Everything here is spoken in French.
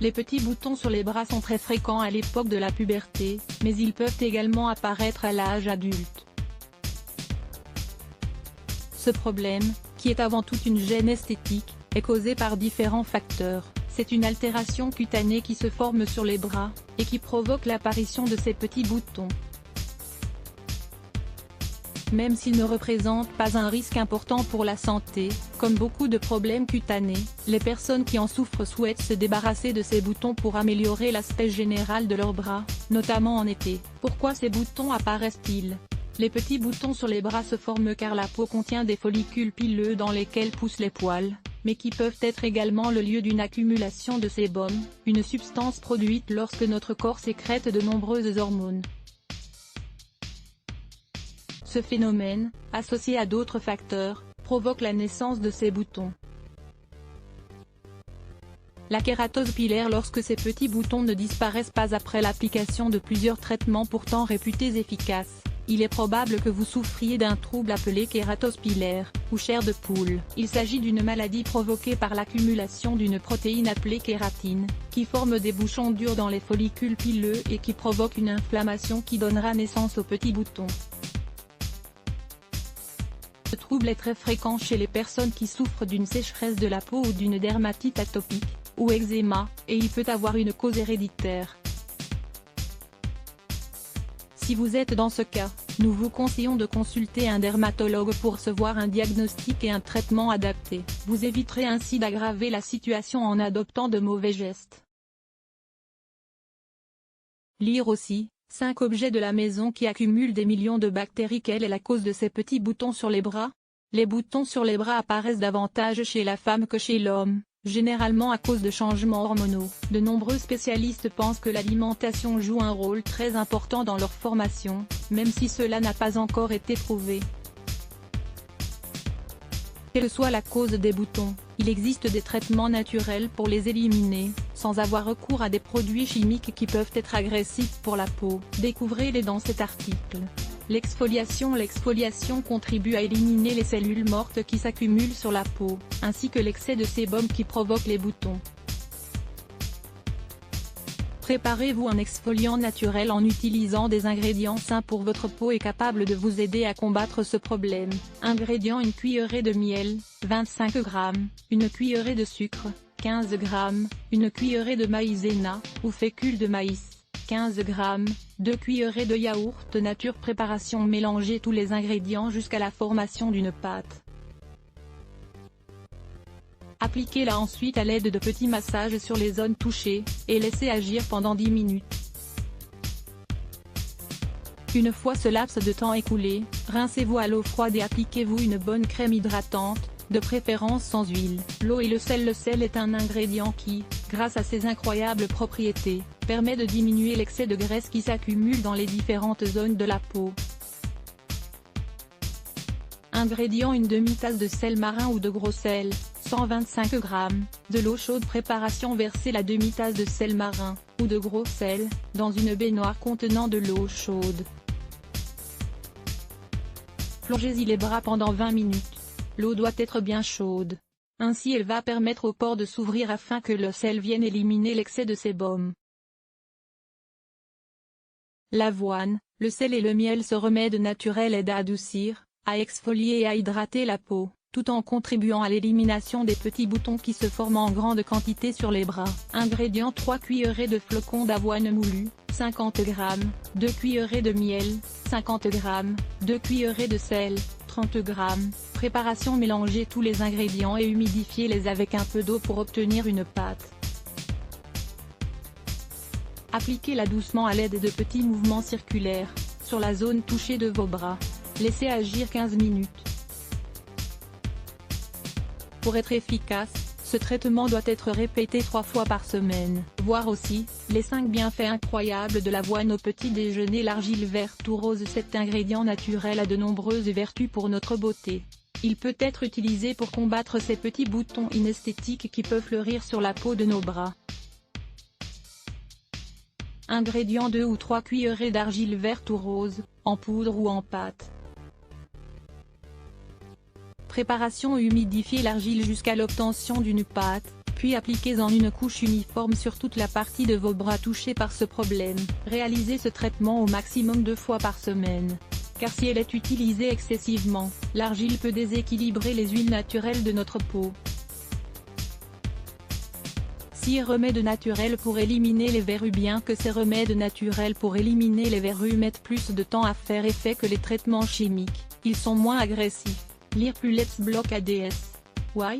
Les petits boutons sur les bras sont très fréquents à l'époque de la puberté, mais ils peuvent également apparaître à l'âge adulte. Ce problème, qui est avant tout une gêne esthétique, est causé par différents facteurs. C'est une altération cutanée qui se forme sur les bras, et qui provoque l'apparition de ces petits boutons. Même s'ils ne représentent pas un risque important pour la santé, comme beaucoup de problèmes cutanés, les personnes qui en souffrent souhaitent se débarrasser de ces boutons pour améliorer l'aspect général de leurs bras, notamment en été. Pourquoi ces boutons apparaissent-ils ? Les petits boutons sur les bras se forment car la peau contient des follicules pileux dans lesquels poussent les poils, mais qui peuvent être également le lieu d'une accumulation de sébum, une substance produite lorsque notre corps sécrète de nombreuses hormones. Ce phénomène, associé à d'autres facteurs, provoque la naissance de ces boutons. La kératose pilaire. Lorsque ces petits boutons ne disparaissent pas après l'application de plusieurs traitements pourtant réputés efficaces, il est probable que vous souffriez d'un trouble appelé kératose pilaire, ou chair de poule. Il s'agit d'une maladie provoquée par l'accumulation d'une protéine appelée kératine, qui forme des bouchons durs dans les follicules pileux et qui provoque une inflammation qui donnera naissance aux petits boutons. Ce trouble est très fréquent chez les personnes qui souffrent d'une sécheresse de la peau ou d'une dermatite atopique, ou eczéma, et il peut avoir une cause héréditaire. Si vous êtes dans ce cas, nous vous conseillons de consulter un dermatologue pour recevoir un diagnostic et un traitement adapté. Vous éviterez ainsi d'aggraver la situation en adoptant de mauvais gestes. Lire aussi, 5 objets de la maison qui accumulent des millions de bactéries. Quelle est la cause de ces petits boutons sur les bras? Les boutons sur les bras apparaissent davantage chez la femme que chez l'homme, généralement à cause de changements hormonaux. De nombreux spécialistes pensent que l'alimentation joue un rôle très important dans leur formation, même si cela n'a pas encore été prouvé. Quelle que soit la cause des boutons, il existe des traitements naturels pour les éliminer, sans avoir recours à des produits chimiques qui peuvent être agressifs pour la peau. Découvrez-les dans cet article. L'exfoliation. L'exfoliation contribue à éliminer les cellules mortes qui s'accumulent sur la peau, ainsi que l'excès de sébum qui provoque les boutons. Préparez-vous un exfoliant naturel en utilisant des ingrédients sains pour votre peau et capable de vous aider à combattre ce problème. Ingrédients: une cuillerée de miel, 25 g, une cuillerée de sucre, 15 g, une cuillerée de maïzena, ou fécule de maïs, 15 g, 2 cuillerées de yaourt nature. Préparation: mélangez tous les ingrédients jusqu'à la formation d'une pâte. Appliquez-la ensuite à l'aide de petits massages sur les zones touchées, et laissez agir pendant 10 minutes. Une fois ce laps de temps écoulé, rincez-vous à l'eau froide et appliquez-vous une bonne crème hydratante, de préférence sans huile. L'eau et le sel. Le sel est un ingrédient qui, grâce à ses incroyables propriétés, permet de diminuer l'excès de graisse qui s'accumule dans les différentes zones de la peau. Ingrédients: une demi-tasse de sel marin ou de gros sel, 125 g, de l'eau chaude. Préparation: versez la demi-tasse de sel marin, ou de gros sel, dans une baignoire contenant de l'eau chaude. Plongez-y les bras pendant 20 minutes. L'eau doit être bien chaude. Ainsi elle va permettre aux pores de s'ouvrir afin que le sel vienne éliminer l'excès de sébum. L'avoine, le sel et le miel. Ce remède naturel aide à adoucir, à exfolier et à hydrater la peau, tout en contribuant à l'élimination des petits boutons qui se forment en grande quantité sur les bras. Ingrédients: 3 cuillerées de flocons d'avoine moulus, 50 g, 2 cuillerées de miel, 50 g, 2 cuillerées de sel, 30 g. Préparation: mélangez tous les ingrédients et humidifiez-les avec un peu d'eau pour obtenir une pâte. Appliquez-la doucement à l'aide de petits mouvements circulaires, sur la zone touchée de vos bras. Laissez agir 15 minutes. Pour être efficace, ce traitement doit être répété 3 fois par semaine. Voir aussi, les 5 bienfaits incroyables de l'avoine au petit déjeuner. L'argile verte ou rose. Cet ingrédient naturel a de nombreuses vertus pour notre beauté. Il peut être utilisé pour combattre ces petits boutons inesthétiques qui peuvent fleurir sur la peau de nos bras. Ingrédients: 2 ou 3 cuillerées d'argile verte ou rose, en poudre ou en pâte. Préparation: humidifiez l'argile jusqu'à l'obtention d'une pâte, puis appliquez-en une couche uniforme sur toute la partie de vos bras touchée par ce problème. Réalisez ce traitement au maximum 2 fois par semaine. Car si elle est utilisée excessivement, l'argile peut déséquilibrer les huiles naturelles de notre peau. 6 remèdes naturels pour éliminer les verrues. Bien que ces remèdes naturels pour éliminer les verrues mettent plus de temps à faire effet que les traitements chimiques, ils sont moins agressifs. Lire plus Let's Block ADS. Why?